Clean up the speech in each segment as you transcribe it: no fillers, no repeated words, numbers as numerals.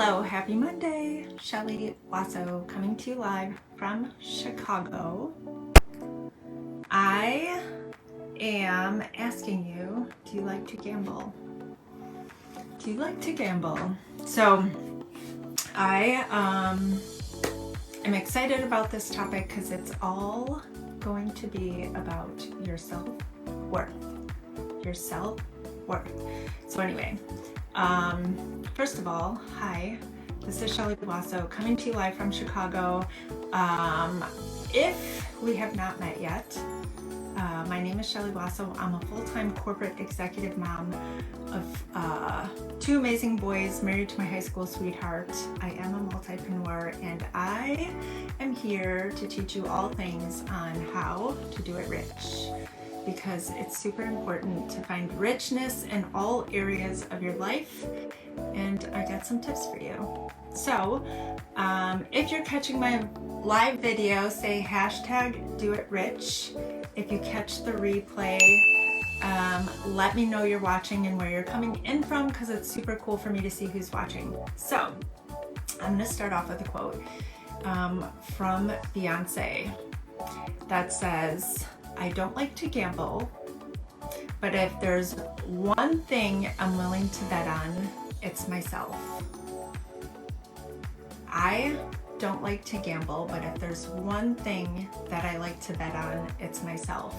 Hello, happy Monday. Shelly Wasso coming to you live from Chicago. I am asking you, do you like to gamble? Do you like to gamble? So I am excited about this topic because it's all going to be about your self-worth. Your self-worth. So anyway, first of all, hi, this is Shelly Wasso coming to you live from Chicago. If we have not met yet, my name is Shelly Wasso. I'm a full-time corporate executive mom of two amazing boys, married to my high school sweetheart. I am a multipreneur, and I am here to teach you all things on how to do it rich, because it's super important to find richness in all areas of your life, and I got some tips for you. So if you're catching my live video, say #DoItRich. If you catch the replay, let me know you're watching and where you're coming in from, because it's super cool for me to see who's watching. So I'm going to start off with a quote from Beyonce that says, "I don't like to gamble, but if there's one thing I'm willing to bet on, it's myself." I don't like to gamble, but if there's one thing that I like to bet on, it's myself.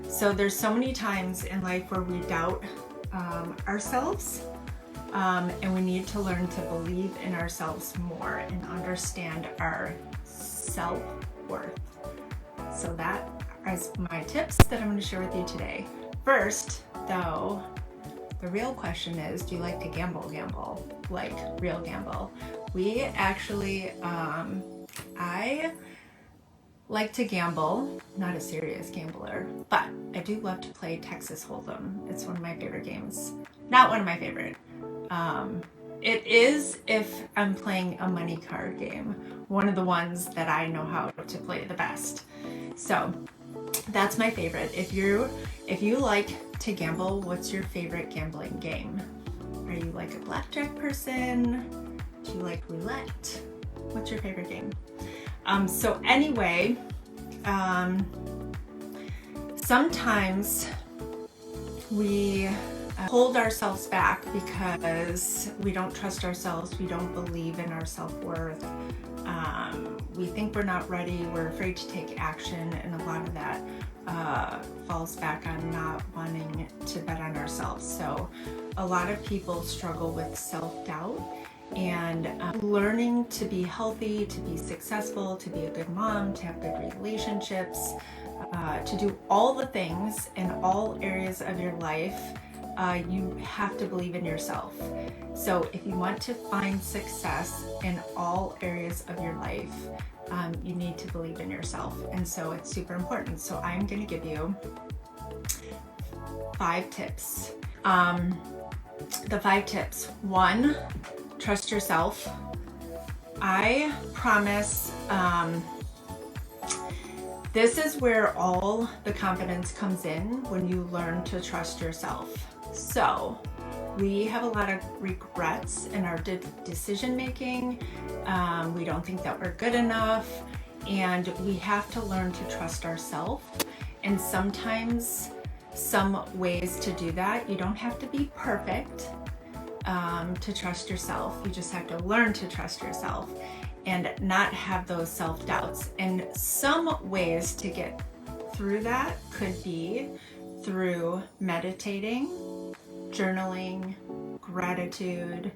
So there's so many times in life where we doubt ourselves, and we need to learn to believe in ourselves more and understand our self-worth. So that is my tips that I'm going to share with you today. First, though, the real question is, do you like to gamble? Like real gamble. We actually, I like to gamble, not a serious gambler, but I do love to play Texas Hold'em. It's one of my favorite games. Not one of my favorite. It is if I'm playing a money card game, one of the ones that I know how to play the best. So that's my favorite. If you like to gamble, what's your favorite gambling game? Are you like a blackjack person? Do you like roulette? What's your favorite game? So anyway, sometimes we hold ourselves back because we don't trust ourselves, we don't believe in our self-worth, we think we're not ready, we're afraid to take action, and a lot of that falls back on not wanting to bet on ourselves. So a lot of people struggle with self-doubt and learning to be healthy, to be successful, to be a good mom, to have good relationships, to do all the things in all areas of your life. You have to believe in yourself. So if you want to find success in all areas of your life, you need to believe in yourself. And so it's super important. So I'm going to give you 5 tips. The 5 tips. 1, trust yourself. I promise this is where all the confidence comes in, when you learn to trust yourself. So we have a lot of regrets in our decision making. We don't think that we're good enough, and we have to learn to trust ourselves. And sometimes some ways to do that, you don't have to be perfect to trust yourself. You just have to learn to trust yourself and not have those self-doubts. And some ways to get through that could be through meditating, journaling, gratitude.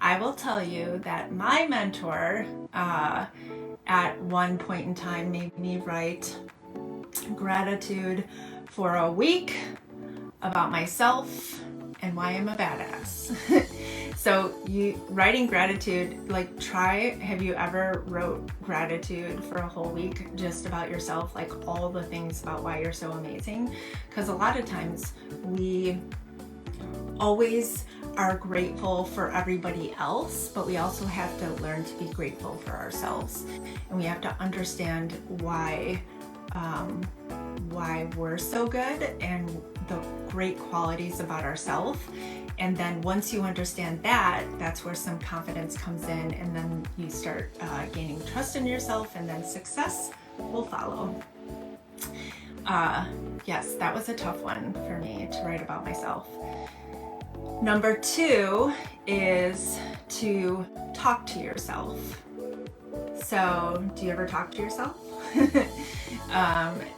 I will tell you that my mentor at one point in time made me write gratitude for a week about myself and why I'm a badass. So writing gratitude, like have you ever wrote gratitude for a whole week just about yourself, like all the things about why you're so amazing? Because a lot of times we always are grateful for everybody else, but we also have to learn to be grateful for ourselves, and we have to understand why we're so good and the great qualities about ourselves. And then once you understand that, that's where some confidence comes in, and then you start gaining trust in yourself, and then success will follow. Yes, that was a tough one for me to write about myself. Number 2 is to talk to yourself. So, do you ever talk to yourself?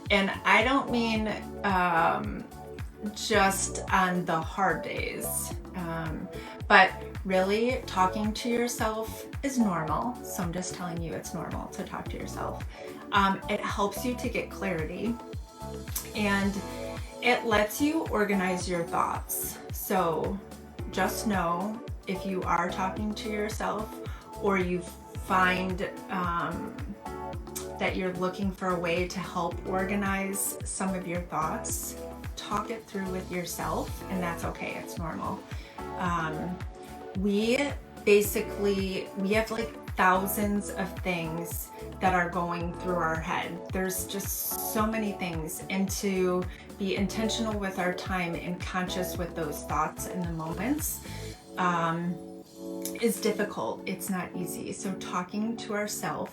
And I don't mean just on the hard days, but really talking to yourself is normal. So I'm just telling you it's normal to talk to yourself. It helps you to get clarity, and it lets you organize your thoughts. So just know if you are talking to yourself, or you find that you're looking for a way to help organize some of your thoughts, talk it through with yourself, and that's okay, it's normal. We have like thousands of things that are going through our head. There's just so many things, and to be intentional with our time and conscious with those thoughts in the moments is difficult. It's not easy. So talking to ourselves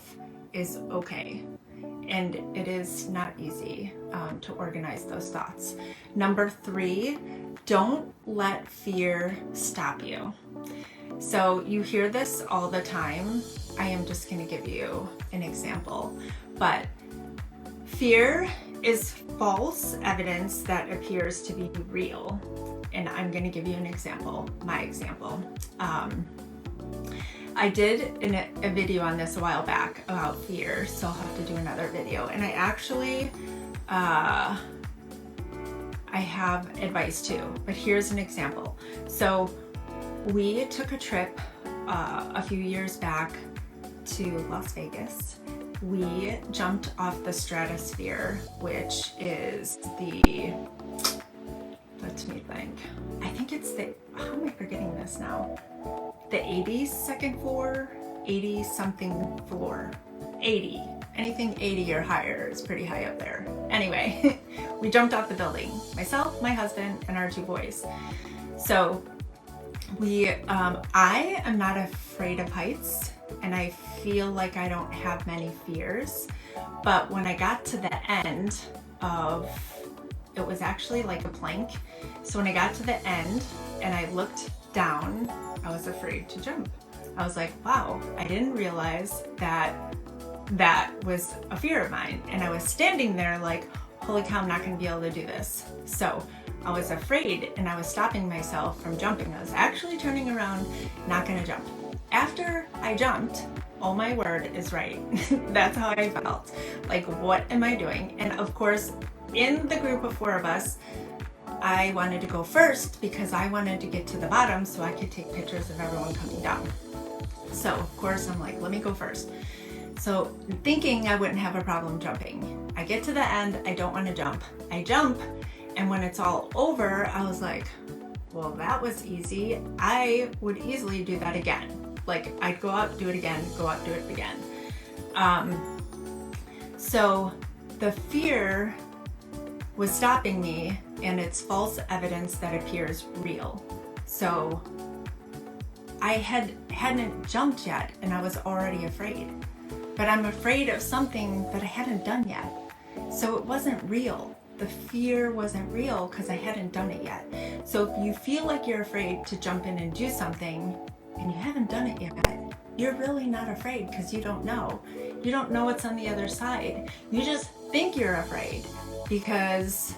is okay. And it is not easy to organize those thoughts. Number 3, don't let fear stop you. So you hear this all the time. I am just going to give you an example. But fear is false evidence that appears to be real. And I'm going to give you an example, my example. I did a video on this a while back about fear, so I'll have to do another video. And I actually, I have advice too, but here's an example. So we took a trip a few years back to Las Vegas. We jumped off the stratosphere, which is the, let me think. I think it's the, how am I forgetting this now? The 82nd floor, 80 something floor, 80. Anything 80 or higher is pretty high up there. Anyway, we jumped off the building. Myself, my husband, and our 2 boys. So I am not afraid of heights, and I feel like I don't have many fears. But when I got to the end of, it was actually like a plank. So when I got to the end and I looked down, I was afraid to jump. I was like, wow, I didn't realize that that was a fear of mine. And I was standing there like, holy cow, I'm not gonna be able to do this. So I was afraid, and I was stopping myself from jumping. I was actually turning around, not gonna jump. After I jumped, oh my word is right. That's how I felt. Like, what am I doing? And of course, in the group of 4 of us, I wanted to go first because I wanted to get to the bottom so I could take pictures of everyone coming down. So of course I'm like, let me go first. So thinking I wouldn't have a problem jumping. I get to the end, I don't want to jump. I jump, and when it's all over, I was like, well, that was easy. I would easily do that again. Like, I'd go up, do it again, go up, do it again. So the fear was stopping me, and it's false evidence that appears real. So I hadn't jumped yet, and I was already afraid. But I'm afraid of something that I hadn't done yet. So it wasn't real. The fear wasn't real because I hadn't done it yet. So if you feel like you're afraid to jump in and do something and you haven't done it yet, you're really not afraid because you don't know. You don't know what's on the other side. You just think you're afraid because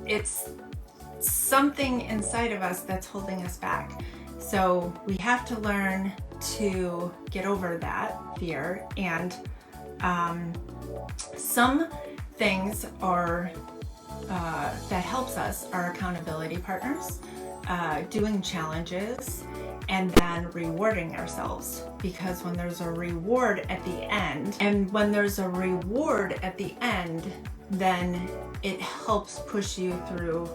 it's something inside of us that's holding us back. So we have to learn to get over that fear, and some things are that helps us are accountability partners, doing challenges, and then rewarding ourselves. Because when there's a reward at the end, then it helps push you through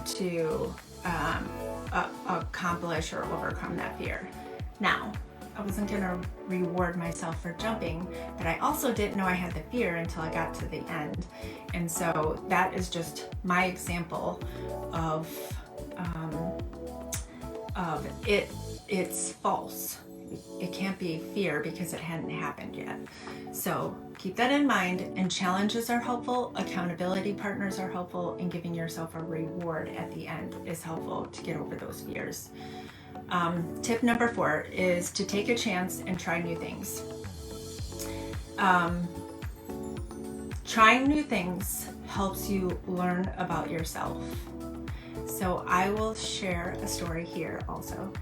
to accomplish or overcome that fear. Now, I wasn't going to reward myself for jumping, but I also didn't know I had the fear until I got to the end. And so that is just my example of it. It's false. It can't be fear because it hadn't happened yet. So keep that in mind, and challenges are helpful, accountability partners are helpful, and giving yourself a reward at the end is helpful to get over those fears. Tip number 4 is to take a chance and try new things. Trying new things helps you learn about yourself. So I will share a story here also.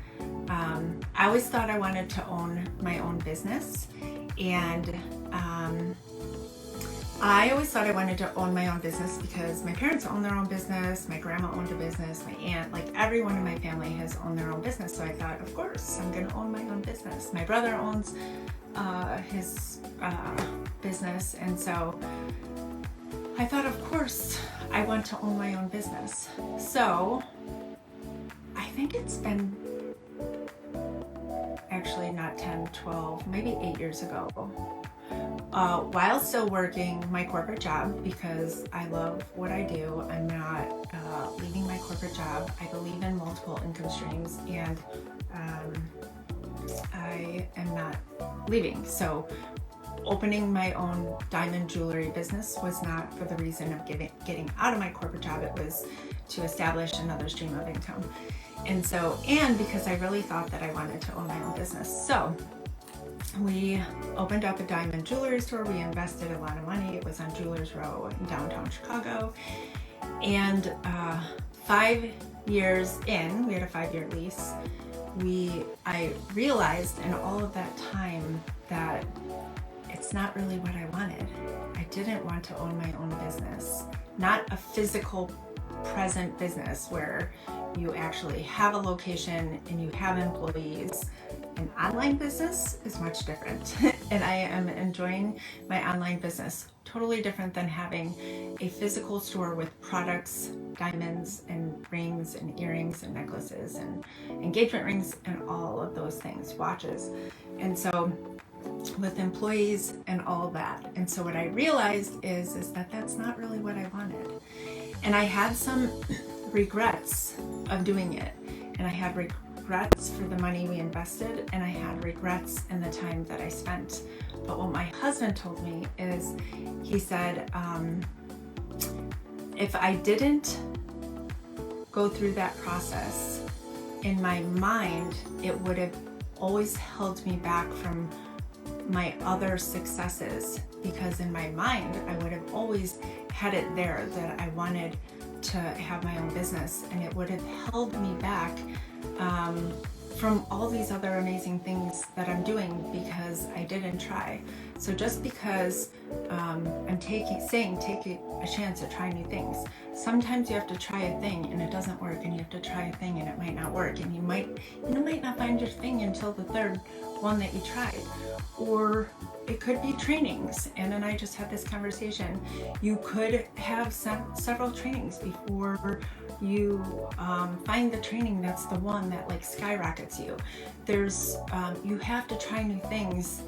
I always thought I wanted to own my own business, and I always thought I wanted to own my own business because my parents own their own business, my grandma owned a business, my aunt, like everyone in my family has owned their own business. So I thought, of course, I'm going to own my own business. My brother owns his business, and so I thought, of course, I want to own my own business. So I think it's been actually not 10, 12, maybe 8 years ago. While still working my corporate job, because I love what I do, I'm not leaving my corporate job. I believe in multiple income streams, and I am not leaving. So opening my own diamond jewelry business was not for the reason of getting out of my corporate job. It was to establish another stream of income. And because I really thought that I wanted to own my own business. So we opened up a diamond jewelry store. We invested a lot of money. It was on Jewelers Row in downtown Chicago. And 5 years in, we had a 5-year lease. I realized in all of that time that it's not really what I wanted. I didn't want to own my own business, not a physical present business where you actually have a location and you have employees. An online business is much different, and I am enjoying my online business. Totally different than having a physical store with products, diamonds and rings and earrings and necklaces and engagement rings and all of those things, watches. And so with employees and all that. And so what I realized is that that's not really what I wanted. And I had some regrets of doing it. And I had regrets for the money we invested, and I had regrets in the time that I spent. But what my husband told me is, he said, if I didn't go through that process, in my mind, it would have always held me back from my other successes, because in my mind, I would have always had it there that I wanted to have my own business, and it would have held me back from all these other amazing things that I'm doing because I didn't try. So just because I'm saying take a chance to try new things, sometimes you have to try a thing and it doesn't work, and you have to try a thing and it might not work, and you might not find your thing until the third one that you tried. Or it could be trainings. Anna and I just had this conversation. You could have several trainings before you find the training that's the one that like skyrockets you. There's you have to try new things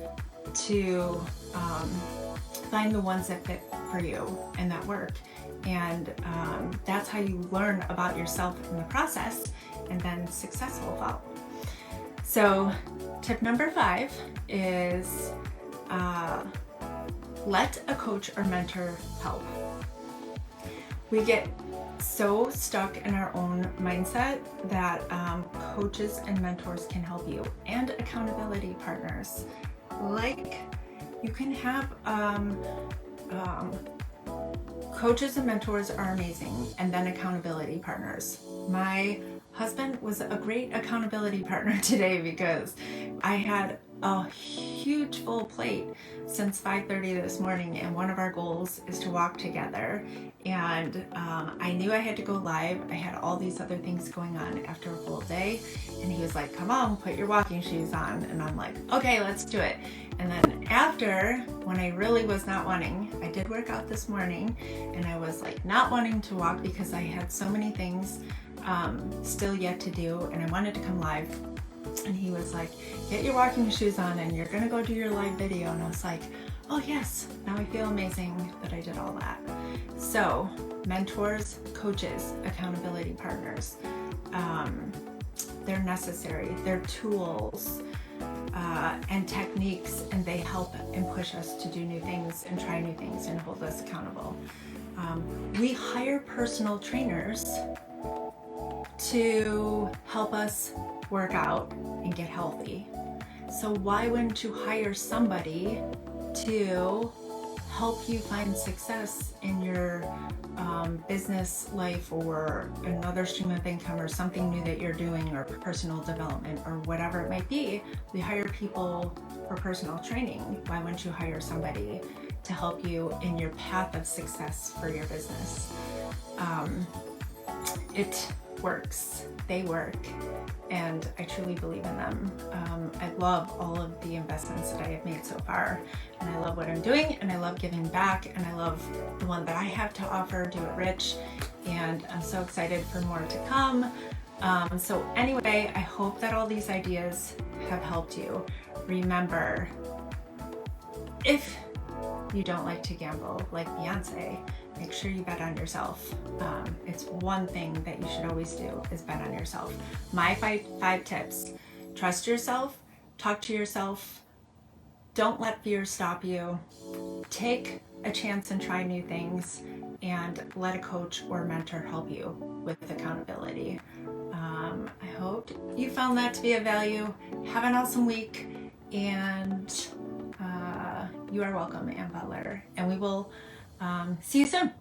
to find the ones that fit for you and that work. And that's how you learn about yourself in the process, and then success will follow. So tip number 5 is let a coach or mentor help. We get so stuck in our own mindset that coaches and mentors can help you, and accountability partners. Like, you can have coaches and mentors are amazing, and then accountability partners. My husband was a great accountability partner today, because I had a huge full plate since 5:30 this morning, and one of our goals is to walk together. And I knew I had to go live. I had all these other things going on after a full day, and he was like, come on, put your walking shoes on. And I'm like, okay, let's do it. And then after, when I really was not wanting, I did work out this morning, and I was like not wanting to walk because I had so many things still yet to do, and I wanted to come live. And he was like, get your walking shoes on and you're gonna go do your live video. And I was like, oh yes, now I feel amazing that I did all that. So mentors, coaches, accountability partners, they're necessary. They're tools and techniques, and they help and push us to do new things and try new things and hold us accountable. We hire personal trainers to help us work out and get healthy. So why wouldn't you hire somebody to help you find success in your business life, or another stream of income, or something new that you're doing, or personal development, or whatever it might be? We hire people for personal training. Why wouldn't you hire somebody to help you in your path of success for your business? It works. They work, and I truly believe in them. I love all of the investments that I have made so far, and I love what I'm doing, and I love giving back, and I love the one that I have to offer, Do It Rich, and I'm so excited for more to come. So anyway, I hope that all these ideas have helped you. Remember, if you don't like to gamble like Beyonce, make sure you bet on yourself. It's one thing that you should always do, is bet on yourself. My five tips: trust yourself, talk to yourself, don't let fear stop you, take a chance and try new things, and let a coach or mentor help you with accountability. I hope you found that to be of value. Have an awesome week, and you are welcome, Ann Butler, and we will see you soon.